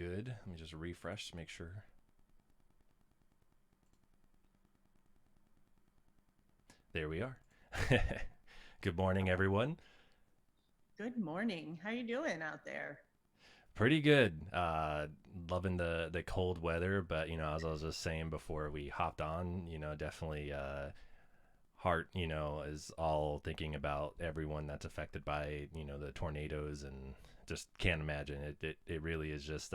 good. Let me just refresh to make sure. There we are. Good morning, everyone. Good morning. How you doing out there? Pretty good. Loving the cold weather, but as I was just saying before we hopped on, definitely heart, is all thinking about everyone that's affected by the tornadoes, and just can't imagine it. It really is just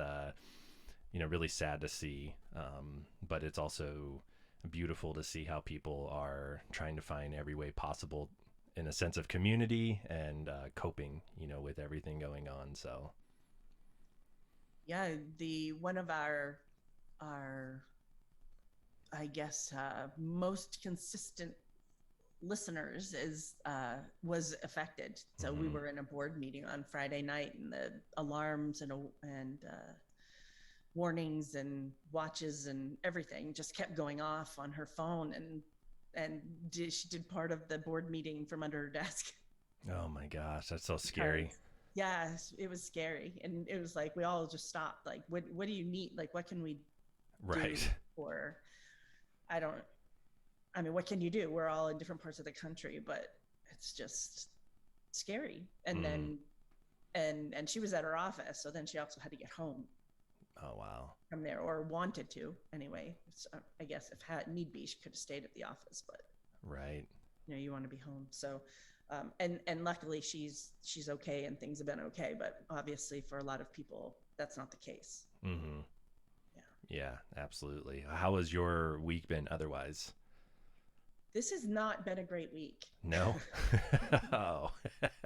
really sad to see, but it's also beautiful to see how people are trying to find every way possible in a sense of community and coping, with everything going on. So, Yeah, the one of our I guess most consistent listeners is was affected. So we mm-hmm. were in a board meeting on Friday night, and the alarms and warnings and watches and everything just kept going off on her phone, and she did part of the board meeting from under her desk. Oh my gosh, that's so scary. Because yeah, it was scary, and it was like we all just stopped. Like, what do you need? Like, what can we do? Right. Or I don't. I mean, what can you do? We're all in different parts of the country, but it's just scary. And Mm. then and she was at her office, so then she also had to get home Oh wow. from there, or wanted to anyway. So I guess if had need be, she could have stayed at the office, but Right. you want to be home. So and luckily she's okay and things have been okay, but obviously for a lot of people that's not the case. Mm-hmm. Yeah, Yeah, absolutely. How has your week been otherwise? this has not been a great week. No. Oh.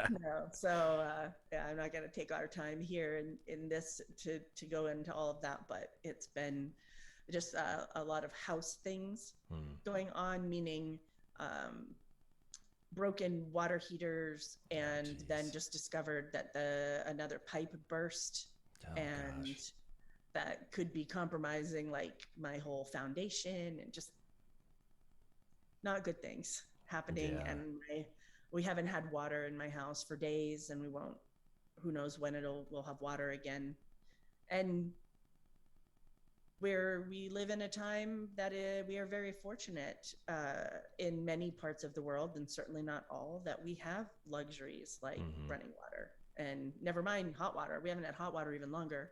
No, so yeah, I'm not going to take our time here in this to go into all of that, but it's been just a lot of house things Mm. going on, meaning um, broken water heaters, Oh and then jeez. just discovered that the another pipe burst, Oh and gosh. that could be compromising like my whole foundation, and just not good things happening. Yeah. And we haven't had water in my house for days, and we won't. Who knows when we'll have water again. And where we live in a time that we are very fortunate in many parts of the world, and certainly not all, that we have luxuries like Mm-hmm. running water, and never mind hot water. We haven't had hot water even longer,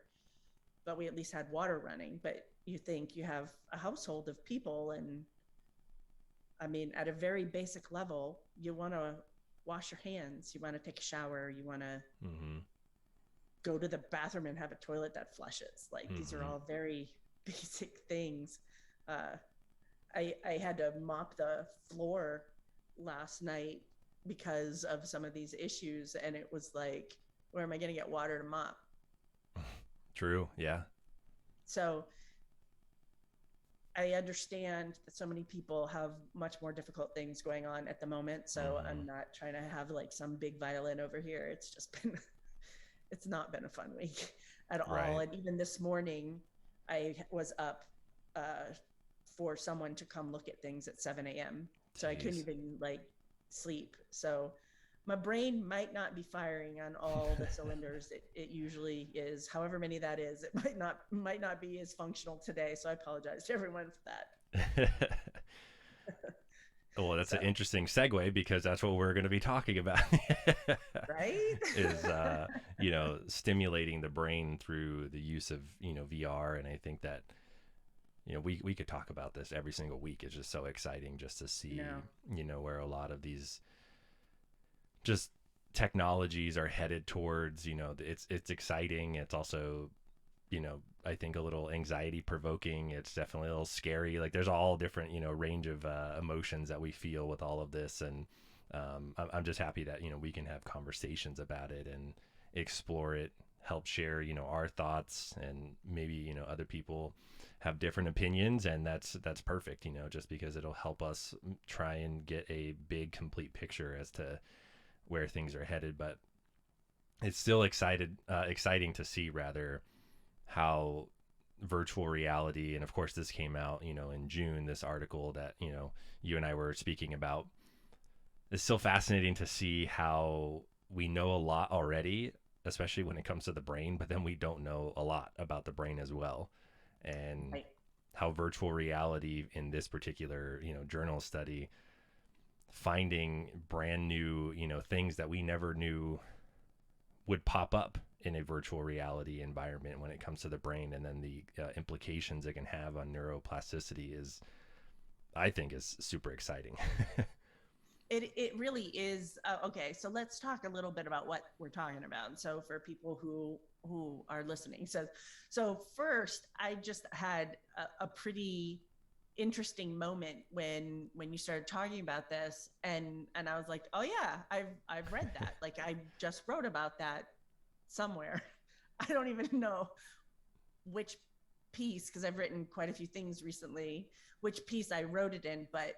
but we at least had water running. But you think you have a household of people, and I mean, at a very basic level, you want to wash your hands, you want to take a shower, you want to Mm-hmm. go to the bathroom and have a toilet that flushes. Like, these are Mm-hmm. all very basic things. Uh, I had to mop the floor last night because of some of these issues, and it was like, where am I going to get water to mop? True. Yeah. So I understand that so many people have much more difficult things going on at the moment. So Mm-hmm. I'm not trying to have like some big violin over here. It's just been, it's not been a fun week at all. Right. And even this morning, I was up uh, for someone to come look at things at 7 a.m. So I couldn't Jeez. even like sleep. So my brain might not be firing on all the cylinders it usually is. However many that is, it might not be as functional today. So I apologize to everyone for that. Well, that's So an interesting segue because that's what we're going to be talking about. right. Is stimulating the brain through the use of VR, and I think that we could talk about this every single week. It's just so exciting just to see No. where a lot of these just technologies are headed towards. It's exciting. It's also I think a little anxiety provoking. It's definitely a little scary. Like there's all different range of emotions that we feel with all of this, and I'm just happy that we can have conversations about it and explore it, help share our thoughts, and maybe other people have different opinions, and that's perfect. Just because it'll help us try and get a big complete picture as to where things are headed. But it's still exciting to see rather how virtual reality, and of course this came out in June, this article that you and I were speaking about. It's still fascinating to see how we know a lot already, especially when it comes to the brain, but then we don't know a lot about the brain as well. And Right. how virtual reality in this particular, journal study, finding brand new, things that we never knew would pop up in a virtual reality environment when it comes to the brain, and then the implications it can have on neuroplasticity is, I think, is super exciting. It really is. Okay, so let's talk a little bit about what we're talking about. So for people who are listening, so first, I just had a pretty interesting moment when you started talking about this, and I was like, oh yeah, I've read that. Like I just wrote about that somewhere. I don't even know which piece, because I've written quite a few things recently, which piece I wrote it in, but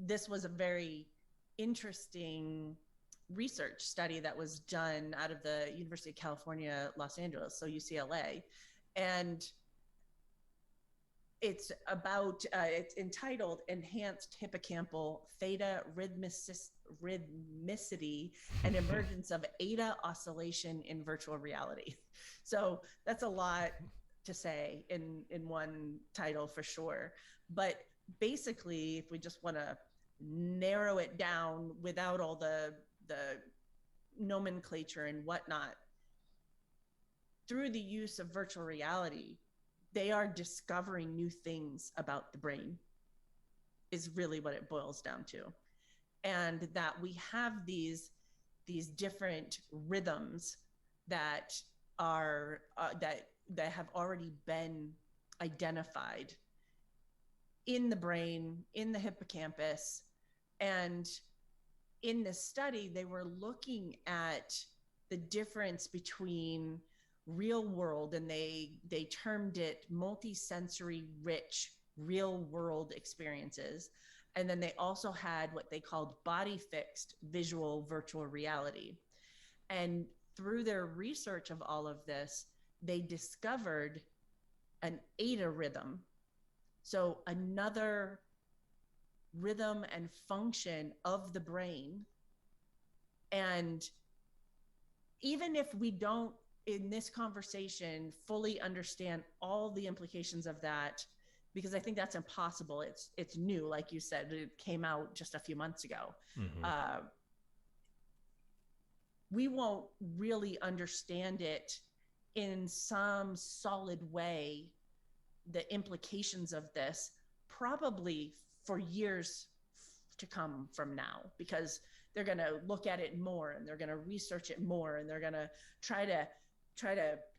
this was a very interesting research study that was done out of the University of California, Los Angeles, so UCLA, and it's about it's entitled Enhanced Hippocampal Theta Rhythmicity and Emergence of Eta Oscillation in Virtual Reality. So that's a lot to say in one title for sure. But basically, if we just want to narrow it down without all the nomenclature and whatnot, through the use of virtual reality, they are discovering new things about the brain, is really what it boils down to. And that we have these different rhythms that are that have already been identified in the brain, in the hippocampus. And in this study, they were looking at the difference between real world, and they termed it multisensory rich real world experiences, and then they also had what they called body fixed visual virtual reality. And through their research of all of this, they discovered an eta rhythm, so another rhythm and function of the brain. And even if we don't in this conversation fully understand all the implications of that, because I think that's impossible. It's new, like you said, it came out just a few months ago. Mm-hmm. We won't really understand it in some solid way, the implications of this, probably for years to come from now, because they're going to look at it more and they're going to research it more, and they're going to try to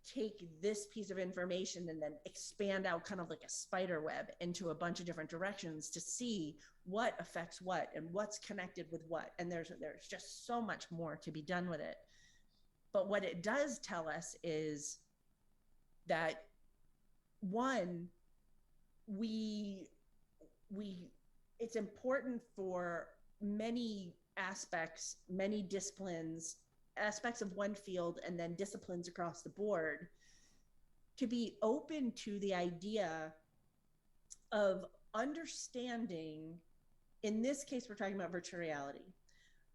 take this piece of information and then expand out kind of like a spider web into a bunch of different directions to see what affects what and what's connected with what. And there's just so much more to be done with it. But what it does tell us is that, one, we it's important for many aspects, many disciplines, aspects of one field, and then disciplines across the board, to be open to the idea of understanding. In this case, we're talking about virtual reality,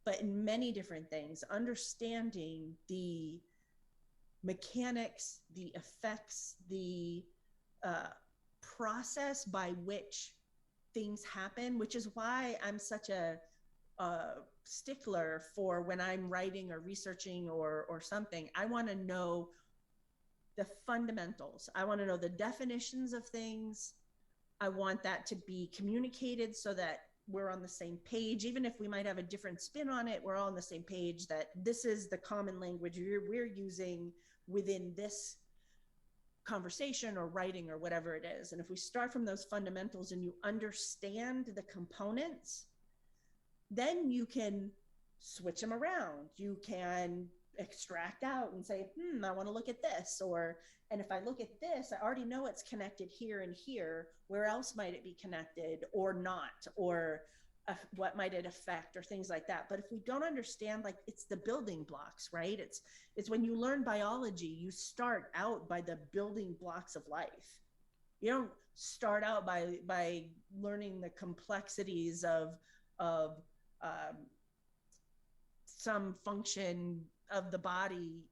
but in many different things, understanding the mechanics, the effects, the process by which things happen, which is why I'm such a stickler for when I'm writing or researching or something. I want to know the fundamentals. I want to know the definitions of things. I want that to be communicated so that we're on the same page. Even if we might have a different spin on it, we're all on the same page, that this is the common language we're using within this conversation or writing or whatever it is. And if we start from those fundamentals and you understand the components, then you can switch them around. You can extract out and say, I want to look at this. And if I look at this, I already know it's connected here and here. Where else might it be connected or not? Or what might it affect, or things like that. But if we don't understand, like, it's the building blocks, right? It's when you learn biology, you start out by the building blocks of life. You don't start out by learning the complexities of some function of the body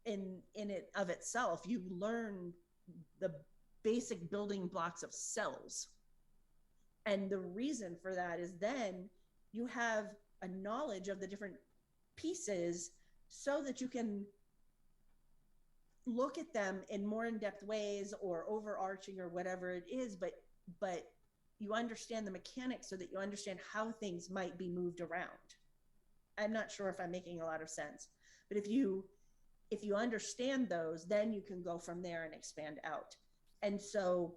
in it of itself. You learn the basic building blocks of cells. And the reason for that is then you have a knowledge of the different pieces so that you can look at them in more in-depth ways or overarching or whatever it is, but you understand the mechanics so that you understand how things might be moved around. I'm not sure if I'm making a lot of sense, but if you understand those, then you can go from there and expand out. And so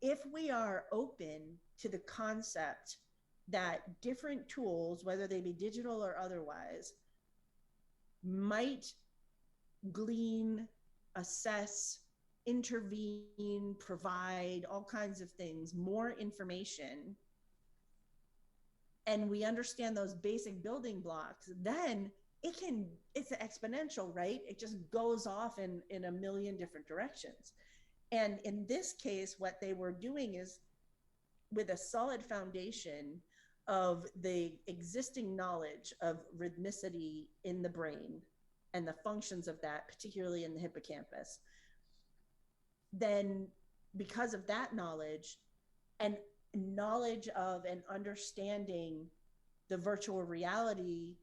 if we are open to the concept that different tools, whether they be digital or otherwise, might glean, assess, intervene, provide all kinds of things, more information, and we understand those basic building blocks, then it's exponential, right? It just goes off in a million different directions. And in this case, what they were doing is, with a solid foundation of the existing knowledge of rhythmicity in the brain and the functions of that, particularly in the hippocampus, then because of that knowledge and knowledge of and understanding the virtual reality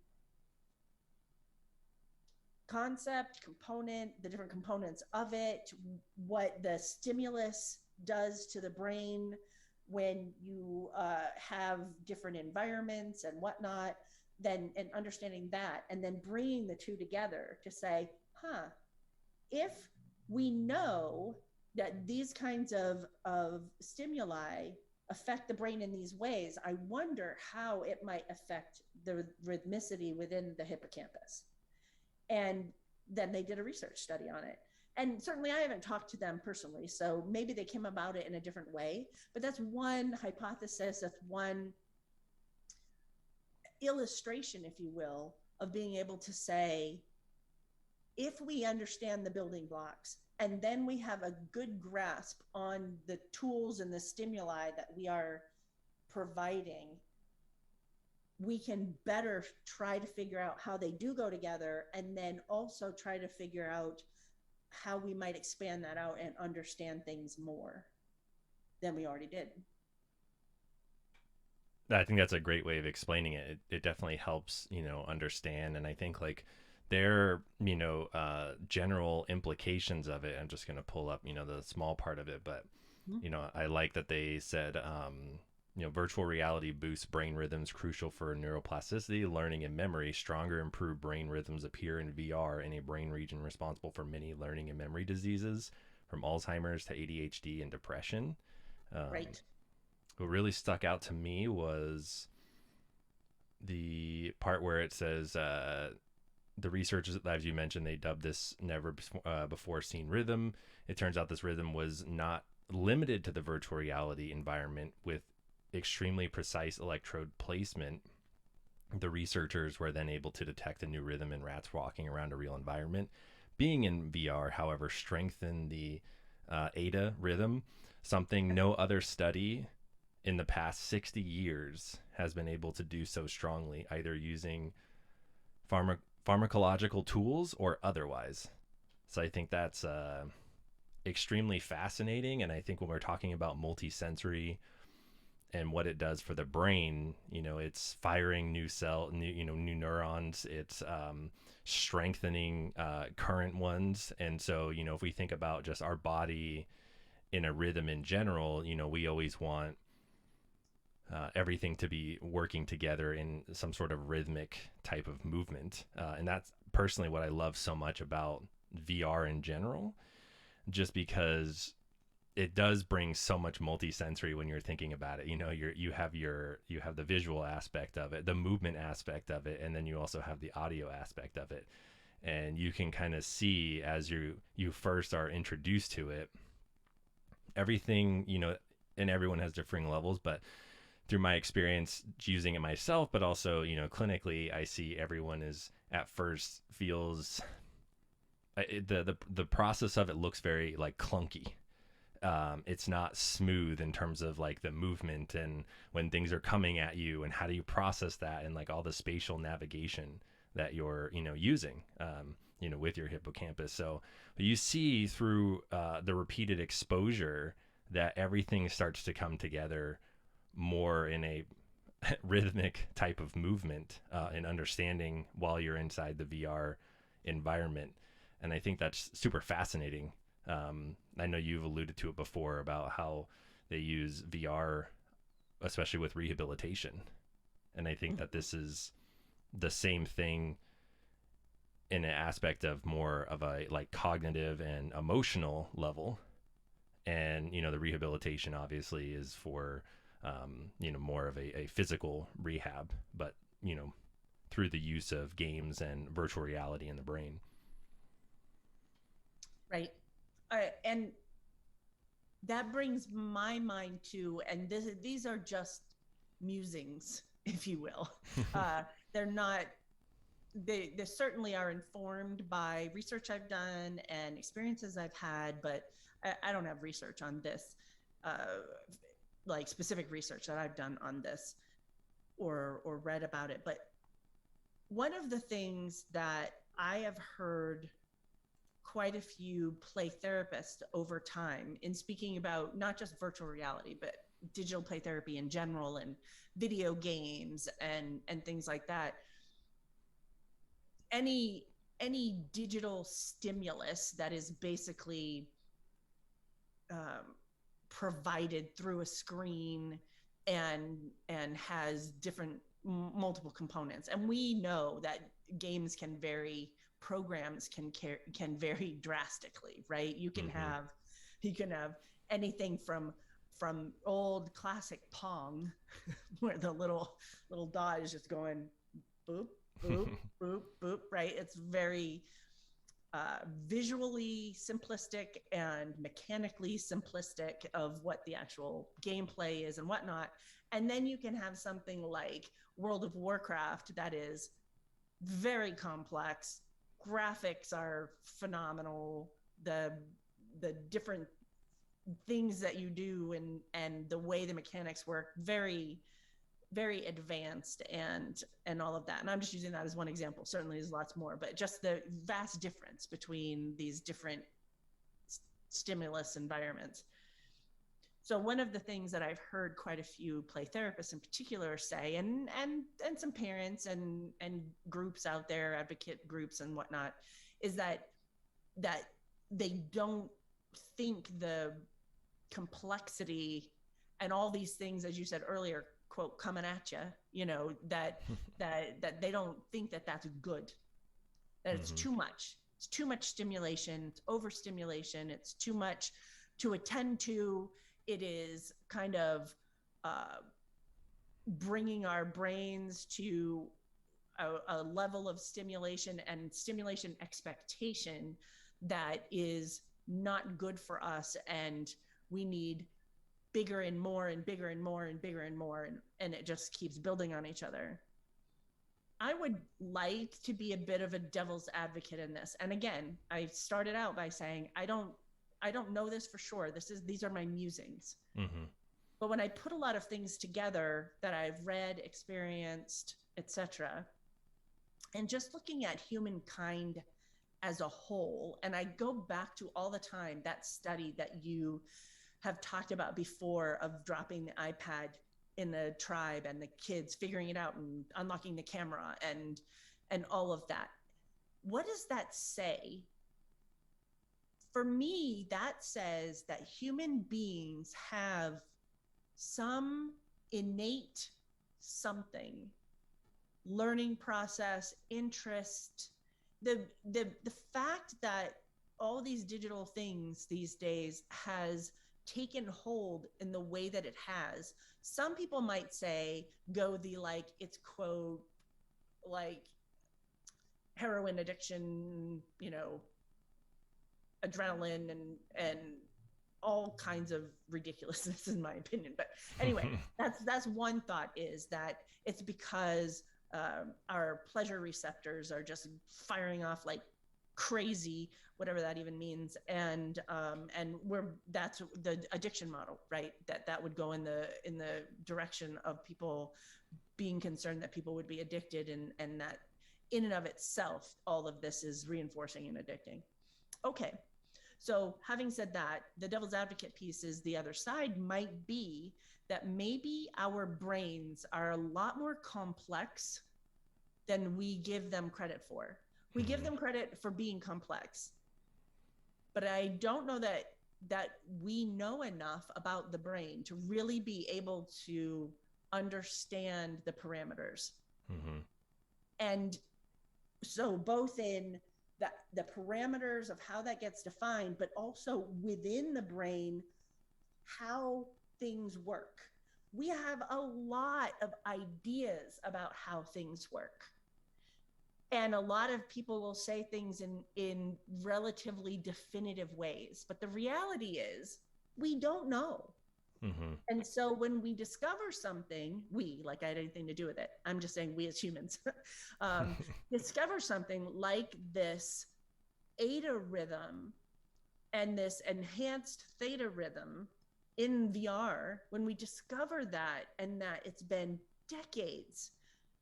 concept, component, the different components of it, what the stimulus does to the brain when you have different environments and whatnot, then, and understanding that, and then bringing the two together to say, if we know that these kinds of stimuli affect the brain in these ways, I wonder how it might affect the rhythmicity within the hippocampus. And then they did a research study on it. And certainly I haven't talked to them personally, so maybe they came about it in a different way, but that's one hypothesis, that's one illustration, if you will, of being able to say, if we understand the building blocks, and then we have a good grasp on the tools and the stimuli that we are providing, we can better try to figure out how they do go together, and then also try to figure out how we might expand that out and understand things more than we already did. I think that's a great way of explaining it. It definitely helps, understand. And I think like their, general implications of it, I'm just going to pull up, the small part of it, but, I like that they said, virtual reality boosts brain rhythms crucial for neuroplasticity, learning, and memory. Stronger, improved brain rhythms appear in VR in a brain region responsible for many learning and memory diseases, from Alzheimer's to ADHD and depression. Right. What really stuck out to me was the part where it says the researchers, as you mentioned, they dubbed this never before seen rhythm. It turns out this rhythm was not limited to the virtual reality environment. With extremely precise electrode placement, the researchers were then able to detect a new rhythm in rats walking around a real environment. Being in VR, however, strengthened the ADA rhythm, something no other study in the past 60 years has been able to do so strongly, either using pharmacological tools or otherwise. So I think that's extremely fascinating. And I think when we're talking about multisensory and what it does for the brain, it's firing new neurons, it's strengthening current ones. And so, if we think about just our body in a rhythm in general, we always want everything to be working together in some sort of rhythmic type of movement. And that's personally what I love so much about VR in general, just because it does bring so much multisensory when you're thinking about it. You have the visual aspect of it, the movement aspect of it, and then you also have the audio aspect of it. And you can kind of see, as you first are introduced to it, everything, and everyone has differing levels, but through my experience using it myself, but also, clinically, I see everyone is at first feels the process of it looks very like clunky. It's not smooth in terms of like the movement and when things are coming at you and how do you process that and like all the spatial navigation that you're, using, with your hippocampus. So you see through the repeated exposure that everything starts to come together more in a rhythmic type of movement and understanding while you're inside the VR environment. And I think that's super fascinating. I know you've alluded to it before about how they use VR, especially with rehabilitation. And I think that this is the same thing in an aspect of more of a like cognitive and emotional level. And, the rehabilitation obviously is for, more of a physical rehab, but, through the use of games and virtual reality in the brain. Right. And that brings my mind to, and these are just musings, if you will. They're not, they certainly are informed by research I've done and experiences I've had, but I don't have research on this, like specific research that I've done on this or read about it. But one of the things that I have heard quite a few play therapists over time in speaking about not just virtual reality, but digital play therapy in general and video games and things like that. Any digital stimulus that is basically provided through a screen and has different multiple components, and we know that games can vary, programs can vary drastically, right? You can have anything from old classic Pong where the little dot is just going boop boop boop boop, right? It's very visually simplistic and mechanically simplistic of what the actual gameplay is and whatnot. And then you can have something like World of Warcraft that is very complex. Graphics are phenomenal. The different things that you do and the way the mechanics work, very very advanced and all of that. And I'm just using that as one example. Certainly there's lots more, but just the vast difference between these different stimulus environments. So one of the things that I've heard quite a few play therapists in particular say, and some parents and groups out there, advocate groups and whatnot, is that they don't think the complexity and all these things, as you said earlier, quote, coming at you, that they don't think that that's good, that it's too much. It's too much stimulation, it's overstimulation, it's too much to attend to. It is kind of bringing our brains to a level of stimulation and stimulation expectation that is not good for us, and we need bigger and more and bigger and more and bigger and more, and it just keeps building on each other. I would like to be a bit of a devil's advocate in this. And again, I started out by saying I don't know this for sure. These are my musings. But when I put a lot of things together that I've read, experienced, etc., and just looking at humankind as a whole, and I go back to all the time that study that you have talked about before of dropping the iPad in the tribe and the kids figuring it out and unlocking the camera and all of that. What does that say? For me, that says that human beings have some innate something, learning process, interest. The fact that all these digital things these days has taken hold in the way that it has, some people might say go the like it's quote like heroin addiction, adrenaline and all kinds of ridiculousness in my opinion. But anyway, that's one thought, is that it's because our pleasure receptors are just firing off like crazy, whatever that even means, and that's the addiction model, right? That would go in the direction of people being concerned that people would be addicted, and that in and of itself, all of this is reinforcing and addicting. Okay. So having said that, the devil's advocate piece is the other side might be that maybe our brains are a lot more complex than we give them credit for. We give them credit for being complex, but I don't know that we know enough about the brain to really be able to understand the parameters. And so both in the parameters of how that gets defined, but also within the brain, how things work. We have a lot of ideas about how things work. And a lot of people will say things in relatively definitive ways. But the reality is, we don't know. And so when we discover something, like I had anything to do with it, I'm just saying we as humans, discover something like this eta rhythm and this enhanced theta rhythm in VR, when we discover that, and that it's been decades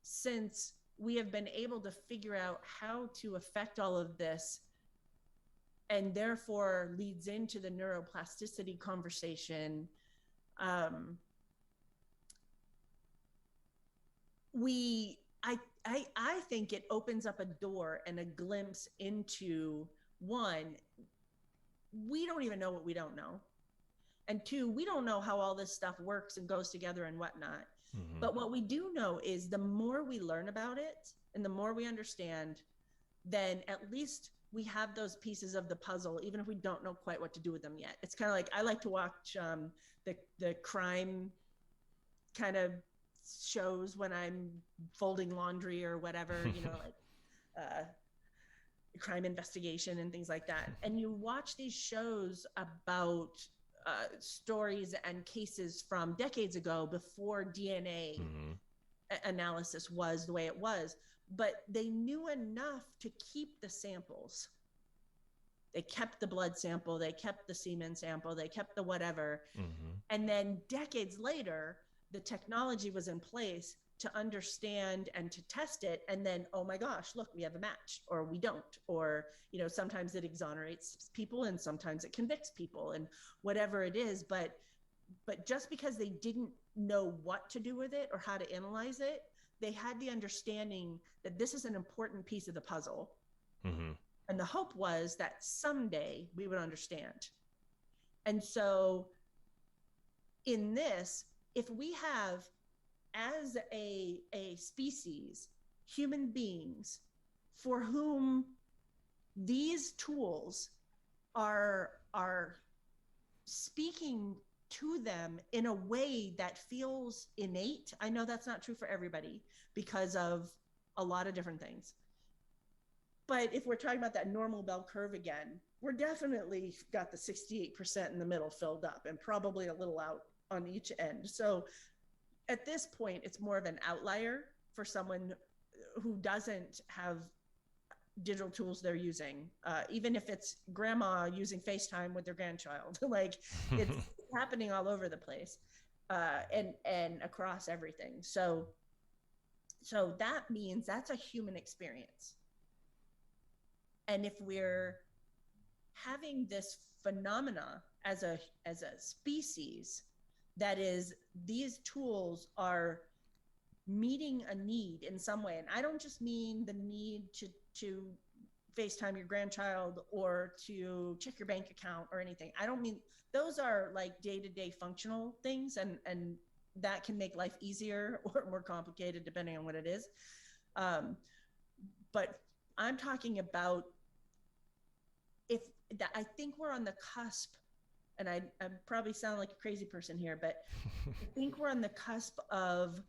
since we have been able to figure out how to affect all of this, and therefore leads into the neuroplasticity conversation. I think it opens up a door and a glimpse into, one, we don't even know what we don't know. And two, we don't know how all this stuff works and goes together and whatnot. But what we do know is the more we learn about it and the more we understand, then at least we have those pieces of the puzzle, even if we don't know quite what to do with them yet. It's kind of like, I like to watch the crime kind of shows when I'm folding laundry or whatever, like crime investigation and things like that. And you watch these shows about stories and cases from decades ago, before DNA analysis was the way it was, but they knew enough to keep the samples. They kept the blood sample, they kept the semen sample, they kept the whatever. And then decades later, the technology was in place to understand and to test it. And then, oh my gosh, look, we have a match, or we don't. Or, sometimes it exonerates people and sometimes it convicts people, and whatever it is. But just because they didn't know what to do with it or how to analyze it, they had the understanding that this is an important piece of the puzzle. And the hope was that someday we would understand. And so in this, if we have, as a species, human beings for whom these tools are speaking to them in a way that feels innate. I know that's not true for everybody because of a lot of different things. But if we're talking about that normal bell curve again, we're definitely got the 68% in the middle filled up, and probably a little out on each end. So at this point, it's more of an outlier for someone who doesn't have digital tools they're using, even if it's grandma using FaceTime with their grandchild. Like, it's happening all over the place, and across everything. So that means that's a human experience. And if we're having this phenomena as a species, that is, these tools are meeting a need in some way. And I don't just mean the need to FaceTime your grandchild or to check your bank account or anything. I don't mean, those are like day-to-day functional things, and that can make life easier or more complicated depending on what it is. But I'm talking about, I think we're on the cusp, and I probably sound like a crazy person here, but I think we're on the cusp of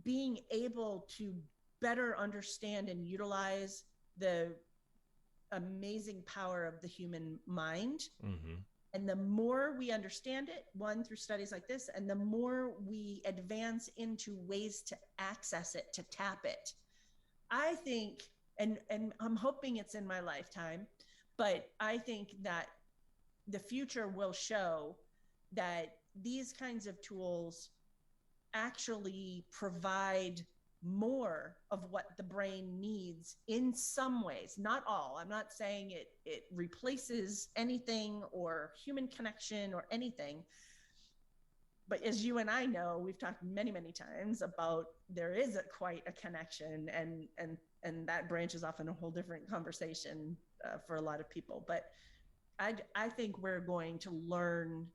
being able to better understand and utilize the amazing power of the human mind. And the more we understand it, one, through studies like this, and the more we advance into ways to access it, to tap it, I think, and I'm hoping it's in my lifetime, but I think that the future will show that these kinds of tools actually provide more of what the brain needs in some ways, not all. I'm not saying it replaces anything or human connection or anything, but as you and I know, we've talked many times about there is quite a connection, and that branches off in a whole different conversation for a lot of people. But I think we're going to learn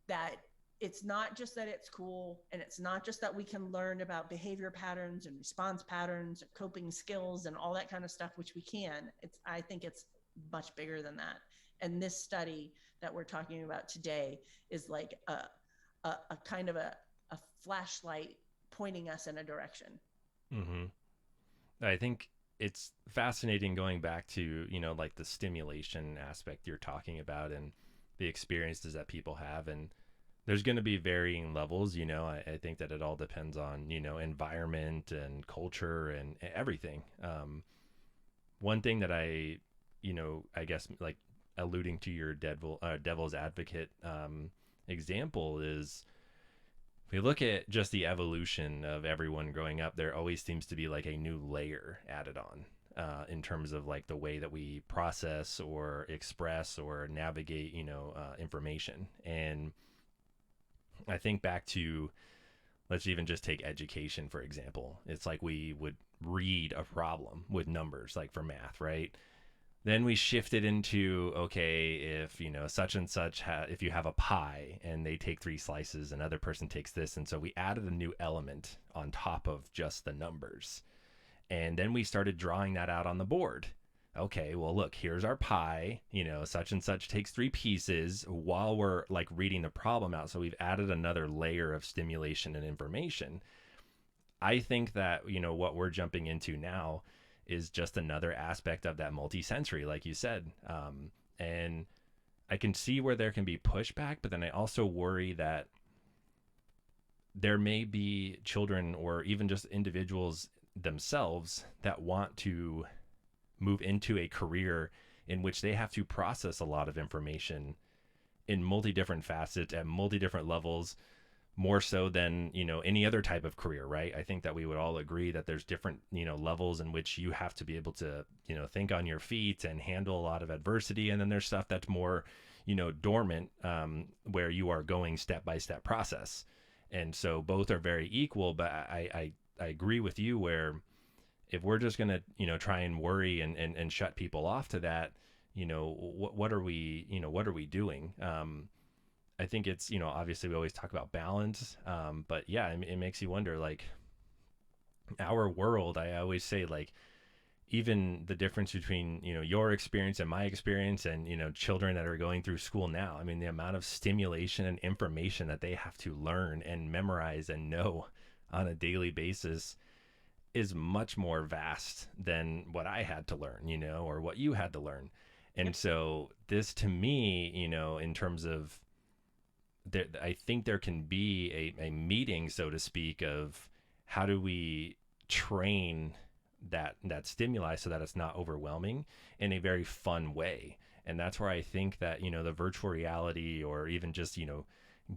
that it's not just that it's cool, and it's not just that we can learn about behavior patterns and response patterns and coping skills and all that kind of stuff, which we can. I think it's much bigger than that. And this study that we're talking about today is like a kind of a flashlight pointing us in a direction. Mm-hmm. I think it's fascinating going back to, like the stimulation aspect you're talking about and the experiences that people have. And there's going to be varying levels. I think that it all depends on, environment and culture and everything. One thing that I guess like alluding to your devil's advocate example is, if we look at just the evolution of everyone growing up, there always seems to be like a new layer added on in terms of like the way that we process or express or navigate, information. And I think back to, let's even just take education, for example. It's like we would read a problem with numbers, like for math, right? Then we shifted into, okay, if such and such if you have a pie and they take 3 slices, another person takes this, and so we added a new element on top of just the numbers. And then we started drawing that out on the board. Okay, well, look, here's our pie, such and such takes 3 pieces, while we're like reading the problem out. So we've added another layer of stimulation and information. I think that, what we're jumping into now is just another aspect of that multisensory, like you said. And I can see where there can be pushback, but then I also worry that there may be children or even just individuals themselves that want to move into a career in which they have to process a lot of information in multi different facets at multi different levels, more so than any other type of career, right? I think that we would all agree that there's different levels in which you have to be able to think on your feet and handle a lot of adversity, and then there's stuff that's more dormant, where you are going step by step process. And so both are very equal, but I agree with you where if we're just gonna try and worry and shut people off to that, what are we doing? I think it's, obviously we always talk about balance. But yeah, it makes you wonder, like our world, I always say, like, even the difference between, your experience and my experience and, children that are going through school now. I mean, the amount of stimulation and information that they have to learn and memorize and know on a daily basis is much more vast than what I had to learn, or what you had to learn. And Yep. so this to me, in terms of, I think there can be a meeting, so to speak, of how do we train that stimuli so that it's not overwhelming in a very fun way. And that's where I think that the virtual reality or even just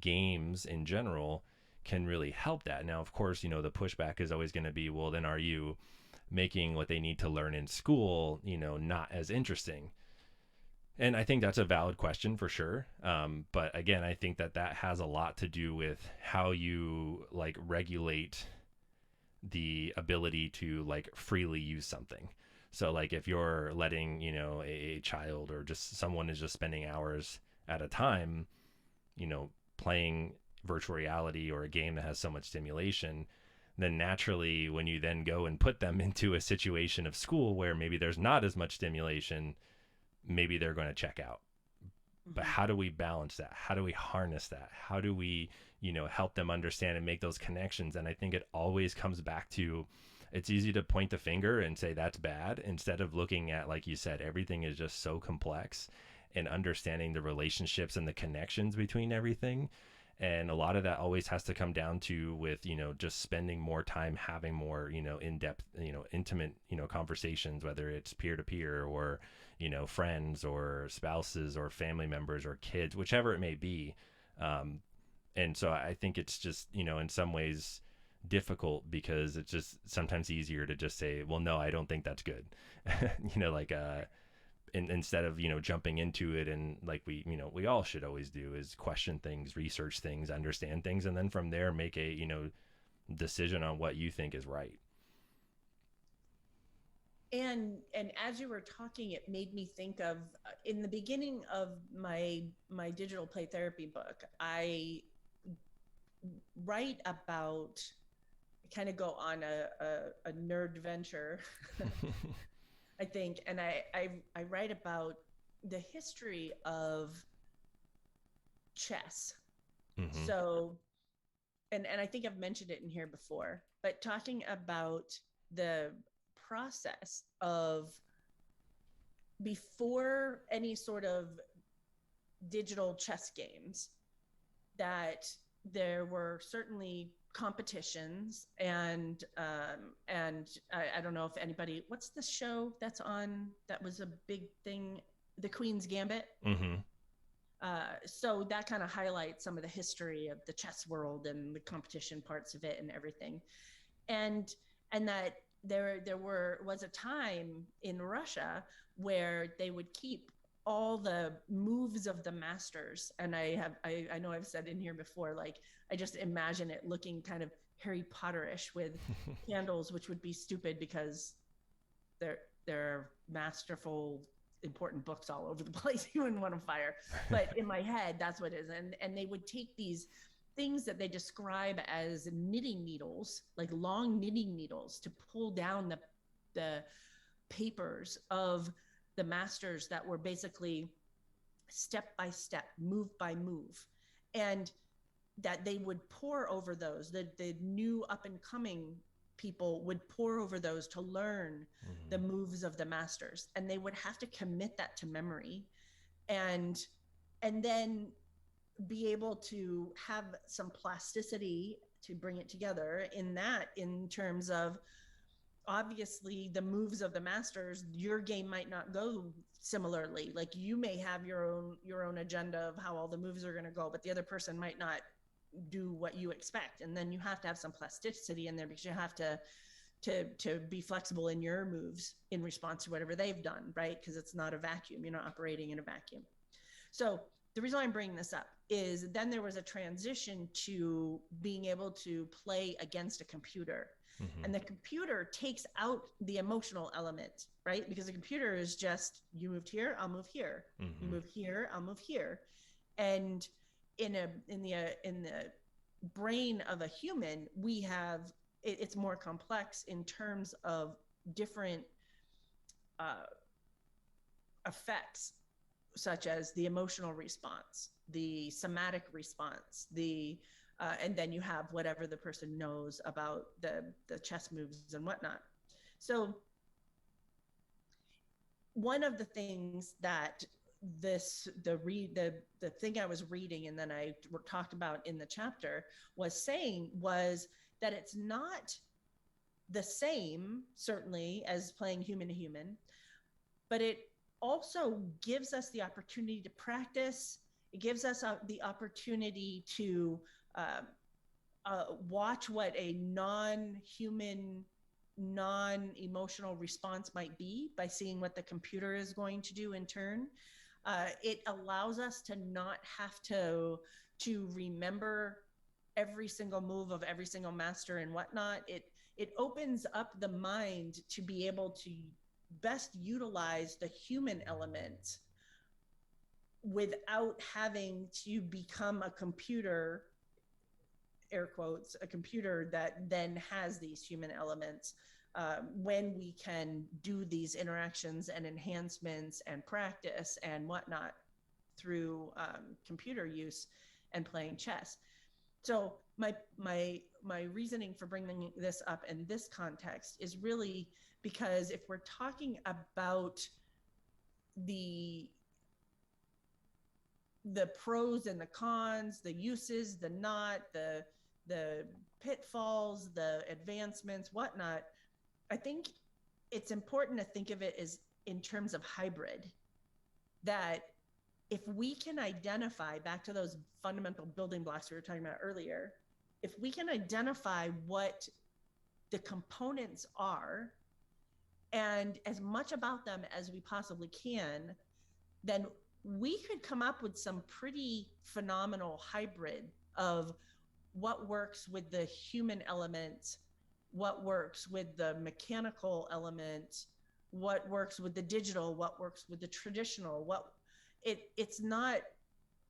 games in general can really help that. Now, of course, the pushback is always going to be, well, then are you making what they need to learn in school not as interesting? And I think that's a valid question for sure. But again, I think that has a lot to do with how you like regulate the ability to like freely use something. So like if you're letting, a child or just someone is just spending hours at a time, playing virtual reality or a game that has so much stimulation, then naturally when you then go and put them into a situation of school where maybe there's not as much stimulation, maybe they're going to check out. But Mm-hmm. how do we balance that? How do we harness that? How do we, help them understand and make those connections? And I think it always comes back to, it's easy to point the finger and say that's bad instead of looking at, like you said, everything is just so complex, and understanding the relationships and the connections between everything. And a lot of that always has to come down to with, just spending more time having more, in-depth, intimate, conversations, whether it's peer to peer or, friends or spouses or family members or kids, whichever it may be. And so I think it's just, in some ways difficult because it's just sometimes easier to just say, well, no, I don't think that's good. Like instead of jumping into it, and like we all should always do, is question things, research things, understand things, and then from there make a decision on what you think is right. And as you were talking, it made me think of in the beginning of my digital play therapy book, I write about, kind of go on a nerd venture, I think, and I write about the history of chess. Mm-hmm. So, and I think I've mentioned it in here before, but talking about the process of, before any sort of digital chess games, that there were certainly competitions, and I don't know if anybody, what's the show that's on that was a big thing, The Queen's Gambit. Mm-hmm. So that kind of highlights some of the history of the chess world and the competition parts of it and everything, and that was a time in Russia where they would keep all the moves of the masters. And I know I've said in here before, like, I just imagine it looking kind of Harry Potterish with candles, which would be stupid because they're masterful, important books all over the place. You wouldn't want to fire. But in my head, that's what it is. And they would take these things that they describe as knitting needles, like long knitting needles, to pull down the papers of the masters that were basically step by step, move by move, and that they would pour over those. The new up and coming people would pour over those to learn Mm-hmm. the moves of the masters, and they would have to commit that to memory, and then be able to have some plasticity to bring it together in terms of, obviously, the moves of the masters, your game might not go similarly. Like, you may have your own agenda of how all the moves are going to go, but the other person might not do what you expect, and then you have to have some plasticity in there, because you have to be flexible in your moves in response to whatever they've done, right? Because it's not a vacuum. You're not operating in a vacuum. So the reason I'm bringing this up is then there was a transition to being able to play against a computer. Mm-hmm. And the computer takes out the emotional element, right? Because the computer is just, you moved here, I'll move here. Mm-hmm. You move here, I'll move here. And in the brain of a human, we have it's more complex in terms of different effects, such as the emotional response, the somatic response, and then you have whatever the person knows about the chess moves and whatnot. So one of the things that the thing I was reading, and then I talked about in the chapter, was that it's not the same, certainly, as playing human to human, but it also gives us the opportunity to practice. It gives us the opportunity to watch what a non-human, non-emotional response might be by seeing what the computer is going to do in turn. It allows us to not have to remember every single move of every single master and whatnot. It opens up the mind to be able to best utilize the human element without having to become a computer, air quotes, a computer that then has these human elements, when we can do these interactions and enhancements and practice and whatnot through computer use and playing chess. So my reasoning for bringing this up in this context is really because if we're talking about the pros and the cons, the uses, the not, the pitfalls, the advancements, whatnot, I think it's important to think of it as in terms of hybrid. That if we can identify, back to those fundamental building blocks we were talking about earlier, if we can identify what the components are and as much about them as we possibly can, then we could come up with some pretty phenomenal hybrid of what works with the human element, what works with the mechanical element, what works with the digital, what works with the traditional, what it's not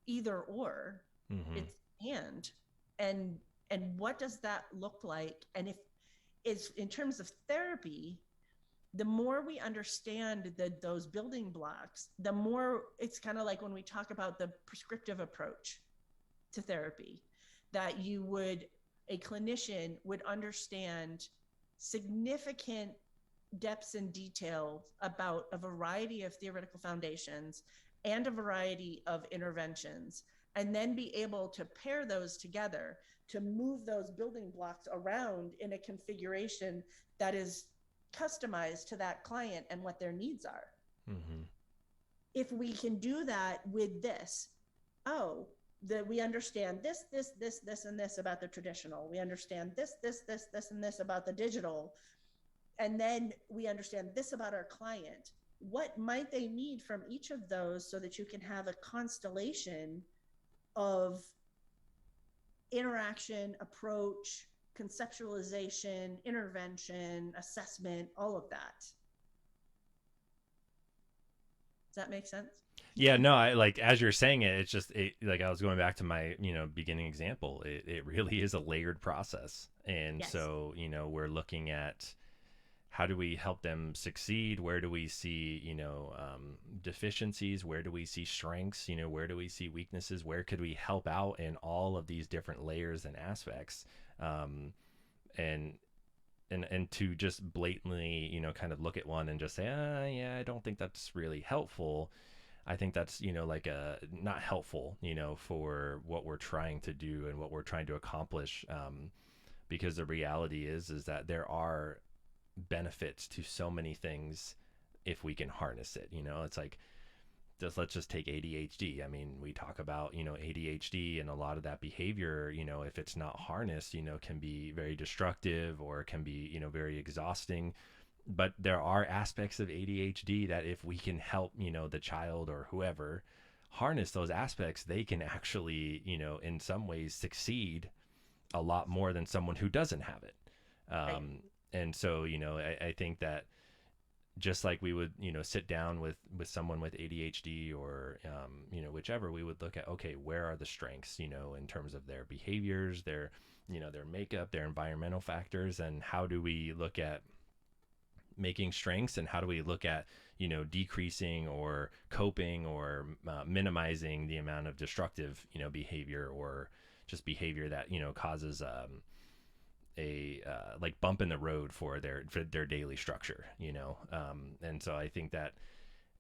either or, Mm-hmm. it's and and what does that look like? And if it's in terms of therapy, the more we understand those building blocks, the more it's kind of like when we talk about the prescriptive approach to therapy, that a clinician would understand significant depths and details about a variety of theoretical foundations and a variety of interventions, and then be able to pair those together to move those building blocks around in a configuration that is customized to that client and what their needs are. Mm-hmm. If we can do that with this, oh, that we understand this, and this about the traditional. We understand this, and this about the digital. And then we understand this about our client. What might they need from each of those so that you can have a constellation of interaction, approach, conceptualization, intervention, assessment, all of that. Does that make sense? Yeah, no, I like as you're saying it, it's just like I was going back to my, beginning example. It really is a layered process. And Yes. so, we're looking at how do we help them succeed? Where do we see, deficiencies? Where do we see strengths? Where do we see weaknesses? Where could we help out in all of these different layers and aspects? Um, and and to just blatantly, kind of look at one and just say, yeah, I don't think that's really helpful. I think that's, like a not helpful, for what we're trying to do and what we're trying to accomplish. Because the reality is that there are benefits to so many things if we can harness it. It's like, let's just take ADHD. I mean, we talk about, ADHD and a lot of that behavior, if it's not harnessed, can be very destructive or can be, very exhausting. But there are aspects of ADHD that if we can help, the child or whoever harness those aspects, they can actually, in some ways succeed a lot more than someone who doesn't have it. Right. And so, I think that just like we would, sit down with someone with ADHD or, whichever, we would look at, okay, where are the strengths, in terms of their behaviors, their makeup, their environmental factors, and how do we look at making strengths and how do we look at, decreasing or coping or minimizing the amount of destructive, behavior or just behavior that, causes, a like bump in the road for their daily structure, and so I think that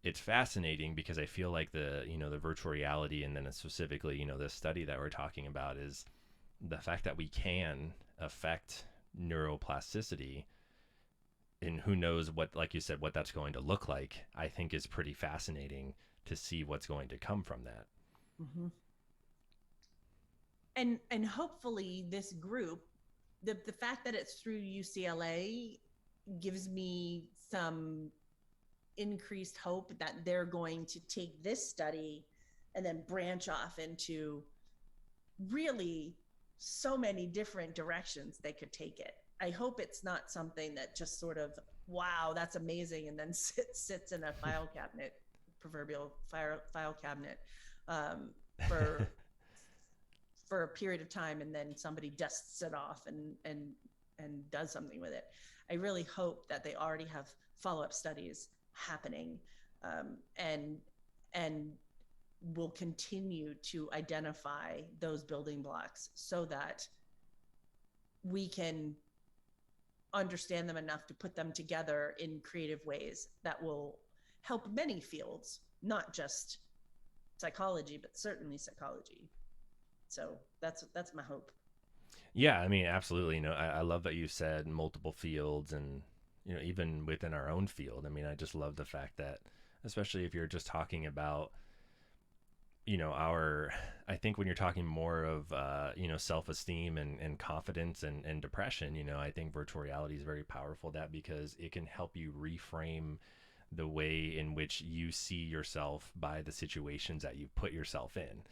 it's fascinating because I feel like the virtual reality and then specifically this study that we're talking about is the fact that we can affect neuroplasticity, and who knows what, like you said, what that's going to look like. I think is pretty fascinating to see what's going to come from that. Mm-hmm. And hopefully this group, the fact that it's through UCLA gives me some increased hope that they're going to take this study and then branch off into really so many different directions they could take it. I hope it's not something that just sort of, wow, that's amazing, and then sits in a file cabinet, proverbial file cabinet, for for a period of time, and then somebody dusts it off and does something with it. I really hope that they already have follow-up studies happening, and and will continue to identify those building blocks so that we can understand them enough to put them together in creative ways that will help many fields, not just psychology, but certainly psychology. So that's my hope. Yeah, I mean, absolutely. I love that you said multiple fields and, even within our own field. I mean, I just love the fact that, especially if you're just talking about our, I think when you're talking more of, self-esteem and confidence and depression, I think virtual reality is very powerful that because it can help you reframe the way in which you see yourself by the situations that you put yourself in.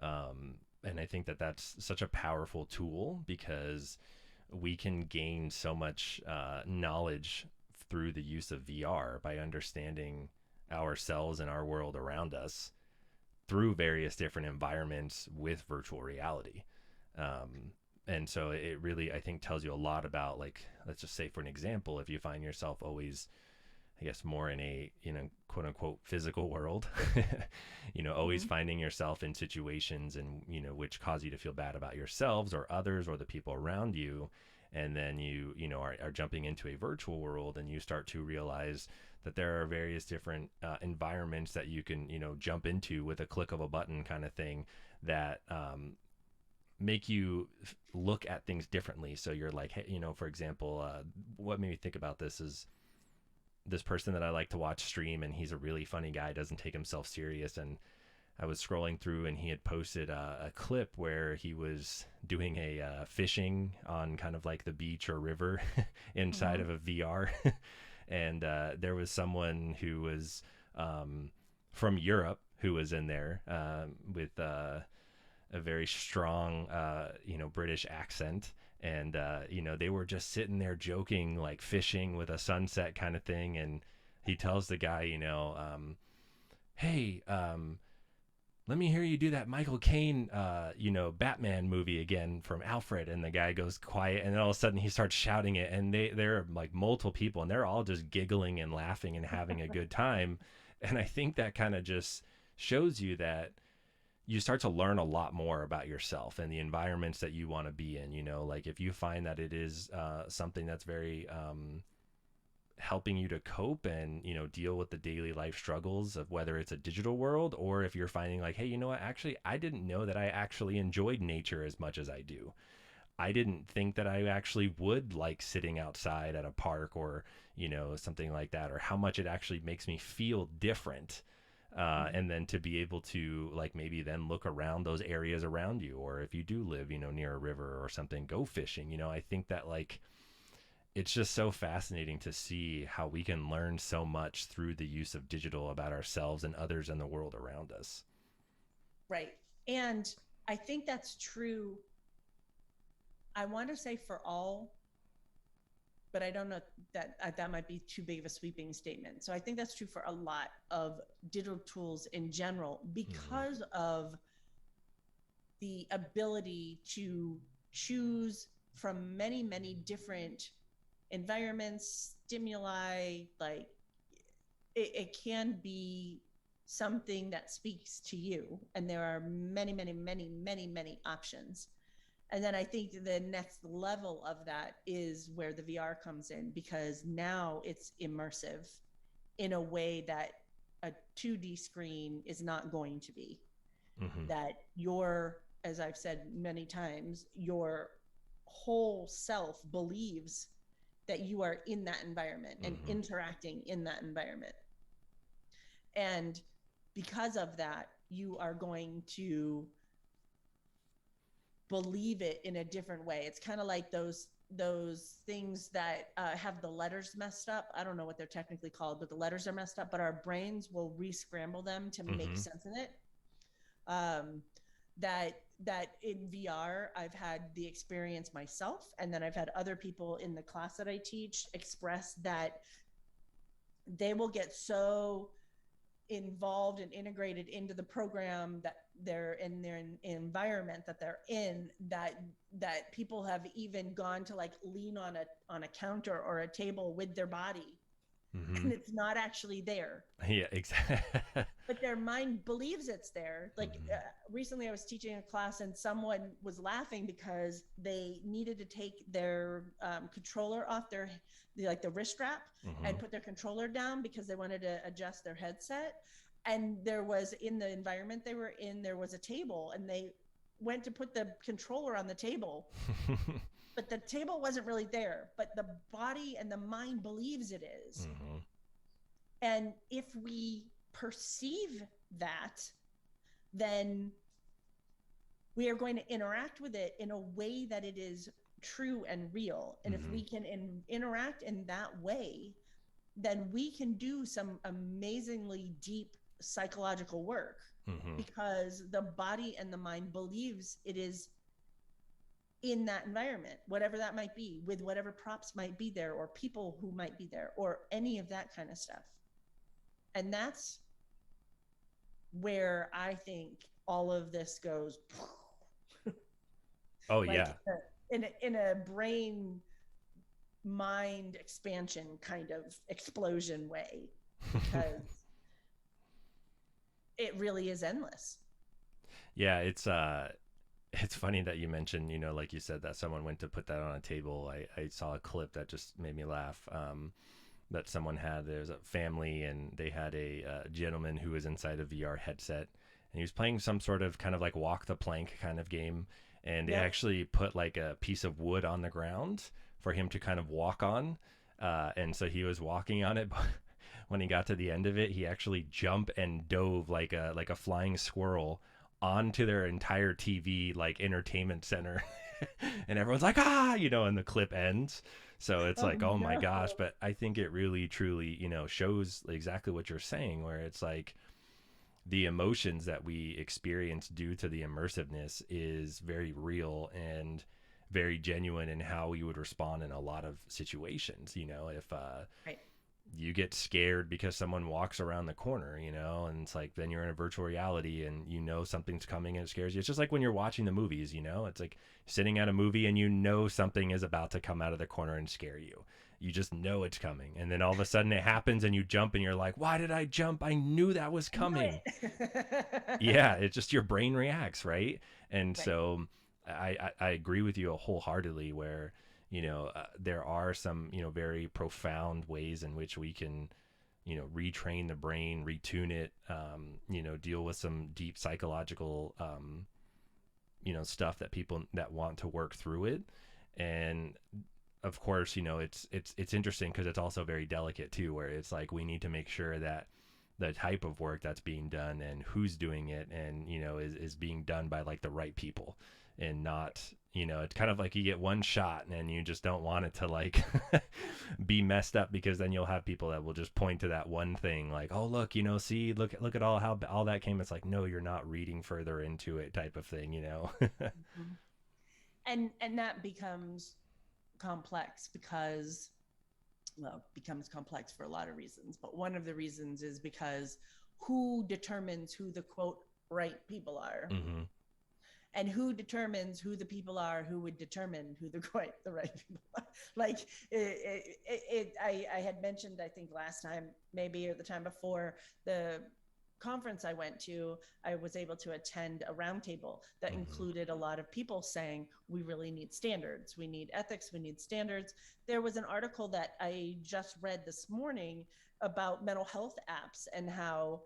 And I think that that's such a powerful tool because we can gain so much knowledge through the use of VR by understanding ourselves and our world around us through various different environments with virtual reality. And so it really, I think, tells you a lot about, like, let's just say, for an example, if you find yourself always, I guess, more in a, quote unquote, physical world, always Mhm. finding yourself in situations and, which cause you to feel bad about yourselves or others or the people around you. And then are jumping into a virtual world and you start to realize that there are various different environments that you can, jump into with a click of a button kind of thing that make you look at things differently. So you're like, hey, for example, what made me think about this is this person that I like to watch stream, and he's a really funny guy, doesn't take himself serious. And I was scrolling through, and he had posted a clip where he was doing a fishing on kind of like the beach or river inside Mhm. of a VR, and there was someone who was from Europe who was in there with a very strong, British accent. And, they were just sitting there joking, like fishing with a sunset kind of thing. And he tells the guy, hey, let me hear you do that Michael Caine, Batman movie again from Alfred. And the guy goes quiet, and then all of a sudden he starts shouting it. And there are like multiple people, and they're all just giggling and laughing and having a good time. And I think that kind of just shows you that you start to learn a lot more about yourself and the environments that you want to be in. Like if you find that it is something that's very helping you to cope and deal with the daily life struggles of whether it's a digital world, or if you're finding like, hey, what, actually I didn't know that I actually enjoyed nature as much as I do. I didn't think that I actually would like sitting outside at a park or something like that, or how much it actually makes me feel different. Mhm. And then to be able to like maybe then look around those areas around you, or if you do live near a river or something, go fishing. I think that like it's just so fascinating to see how we can learn so much through the use of digital about ourselves and others in the world around us. Right. And I think that's true. I want to say for all, but I don't know that that might be too big of a sweeping statement. So I think that's true for a lot of digital tools in general Mm-hmm. because of the ability to choose from many, many different environments, stimuli. Like it can be something that speaks to you. And there are many, many, many, many, many options. And then I think the next level of that is where the VR comes in, because now it's immersive in a way that a 2D screen is not going to be. Mm-hmm. That your, as I've said many times, your whole self believes that you are in that environment and Mm-hmm. interacting in that environment. And because of that, you are going to believe it in a different way. It's kind of like those things that have the letters messed up. I don't know what they're technically called, but the letters are messed up. But our brains will re-scramble them to make Mm-hmm. sense in it. Um, that in VR, I've had the experience myself, and then I've had other people in the class that I teach express that they will get so involved and integrated into the program that they're in their environment that they're in, that people have even gone to like lean on a counter or a table with their body, Mm-hmm. and it's not actually there, Yeah, exactly. but their mind believes it's there. Like Mm-hmm. recently I was teaching a class and someone was laughing because they needed to take their controller off like the wrist strap, Mm-hmm. and put their controller down because they wanted to adjust their headset. And there was, in the environment they were in, there was a table, and they went to put the controller on the table, but the table wasn't really there, but the body and the mind believes it is. Mm-hmm. And if we perceive that, then we are going to interact with it in a way that it is true and real. And if Mm-hmm. we can interact in that way, then we can do some amazingly deep psychological work, Mm-hmm. because the body and the mind believes it is in that environment, whatever that might be, with whatever props might be there, or people who might be there, or any of that kind of stuff. And that's where I think all of this goes Oh like yeah. in a brain mind expansion kind of explosion way, because it really is endless. Yeah, it's funny that you mentioned, like you said, that someone went to put that on a table. I saw a clip that just made me laugh. That someone had, there's a family and they had a gentleman who was inside a VR headset, and he was playing some sort of kind of like walk the plank kind of game, and they Yep. actually put like a piece of wood on the ground for him to kind of walk on, and so he was walking on it. But when he got to the end of it, he actually jumped and dove like a flying squirrel onto their entire TV like entertainment center. And everyone's like, ah, and the clip ends. So it's Oh like, oh my gosh. no. But I think it really, truly, shows exactly what you're saying, where it's like the emotions that we experience due to the immersiveness is very real and very genuine in how we would respond in a lot of situations. If Right. you get scared because someone walks around the corner, and it's like then you're in a virtual reality and something's coming and it scares you. It's just like when you're watching the movies, it's like sitting at a movie and something is about to come out of the corner and scare you. You just know it's coming. And then all of a sudden it happens and you jump and you're like, why did I jump? I knew that was I knew coming. Yeah, it. it's just your brain reacts, right? And Right. so I agree with you wholeheartedly where there are some very profound ways in which we can retrain the brain, retune it, deal with some deep psychological stuff that people that want to work through it. And of course, it's interesting because it's also very delicate too, where it's like we need to make sure that the type of work that's being done and who's doing it and is being done by like the right people, and not, it's kind of like you get one shot and you just don't want it to like be messed up, because then you'll have people that will just point to that one thing like, oh look, see, look at all how all that came. It's like, no, you're not reading further into it, type of thing. Mhm. And that becomes complex because, well, becomes complex for a lot of reasons, but one of the reasons is because who determines who the quote right people are, Hmm. and who determines who the people are who would determine who the right people are. Like I had mentioned, I think last time maybe, or the time before, the conference I went to, I was able to attend a roundtable that Hmm. included a lot of people saying we really need standards, we need ethics, we need standards. There was an article that I just read this morning about mental health apps and how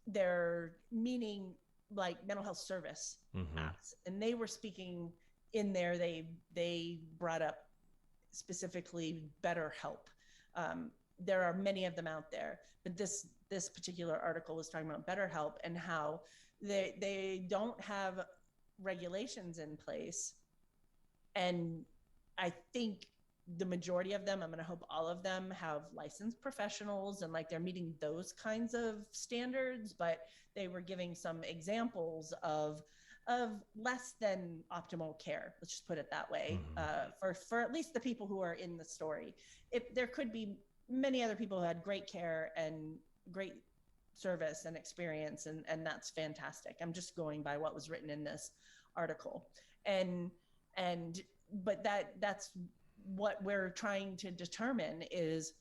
they're meaning like mental health service Hmm. apps, and they were speaking in there. They brought up specifically BetterHelp. There are many of them out there, but this particular article was talking about BetterHelp and how they don't have regulations in place. And I think the majority of them, I'm going to hope all of them, have licensed professionals and like they're meeting those kinds of standards, but they were giving some examples of less than optimal care. Let's just put it that way. Hmm. For at least the people who are in the story. If there could be many other people who had great care and great service and experience, and that's fantastic. I'm just going by what was written in this article. And and but that's what we're trying to determine is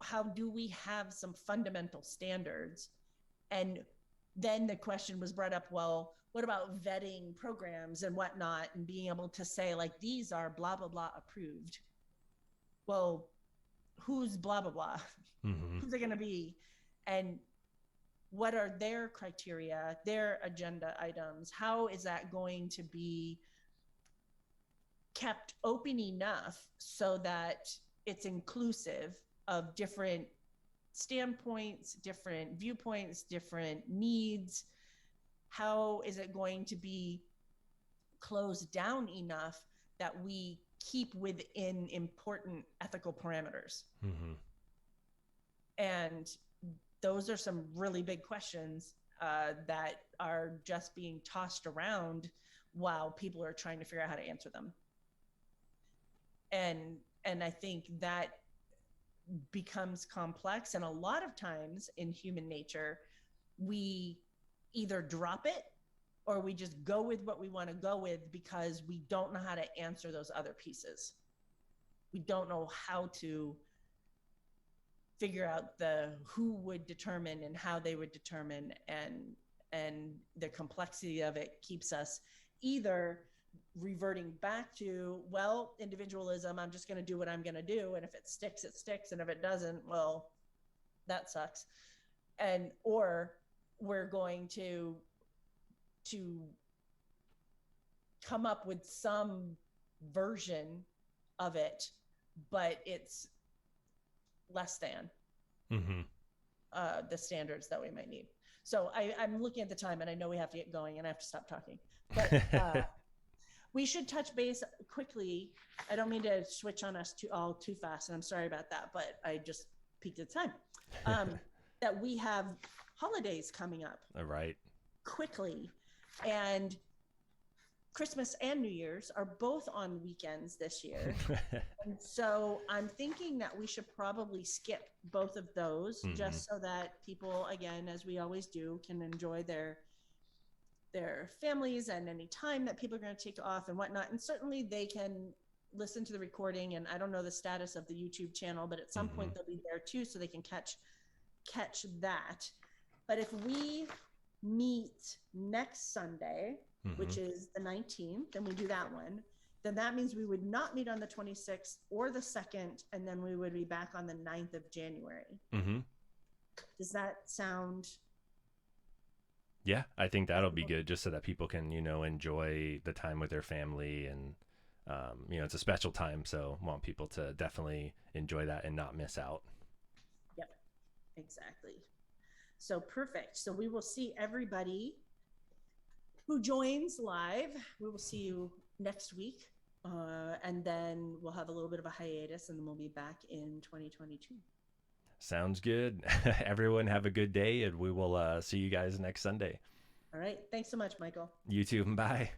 how do we have some fundamental standards. And then the question was brought up, well, what about vetting programs and whatnot, and being able to say like these are blah blah blah approved. Well, who's blah blah blah? Hmm. Who's it going to be? And what are their criteria, their agenda items? How is that going to be kept open enough so that it's inclusive of different standpoints, different viewpoints, different needs, how is it going to be closed down enough that we keep within important ethical parameters? Mm-hmm. And those are some really big questions that are just being tossed around while people are trying to figure out how to answer them. And I think that becomes complex, and a lot of times in human nature we either drop it or we just go with what we want to go with because we don't know how to answer those other pieces. We don't know how to figure out the who would determine and how they would determine, and the complexity of it keeps us either reverting back to, well, individualism, I'm just going to do what I'm going to do, and if it sticks it sticks, and if it doesn't, well, that sucks. And or we're going to come up with some version of it, but it's less than Mm-hmm. the standards that we might need. So I'm looking at the time, and I know we have to get going, and I have to stop talking. But we should touch base quickly. I don't mean to switch on us too fast, and I'm sorry about that, but I just peaked at the time. That we have holidays coming up. All right. Quickly, and Christmas and New Year's are both on weekends this year. And so I'm thinking that we should probably skip both of those, Mm-hmm. just so that people, again, as we always do, can enjoy their families and any time that people are going to take off and whatnot. And certainly they can listen to the recording, and I don't know the status of the YouTube channel, but at some Mm-hmm. point they'll be there too, so they can catch that. But if we meet next Sunday, Mm-hmm. which is the 19th, and we do that one, then that means we would not meet on the 26th or the 2nd, and then we would be back on the 9th of January. Mm-hmm. Does that sound? Yeah, I think that'll be good, just so that people can, enjoy the time with their family. And, it's a special time, so want people to definitely enjoy that and not miss out. Yep, exactly. So perfect. So we will see everybody who joins live. We will see you next week. And then we'll have a little bit of a hiatus, and then we'll be back in 2022. Sounds good. Everyone have a good day, and we will see you guys next Sunday. All right. Thanks so much, Michael. You too. Bye.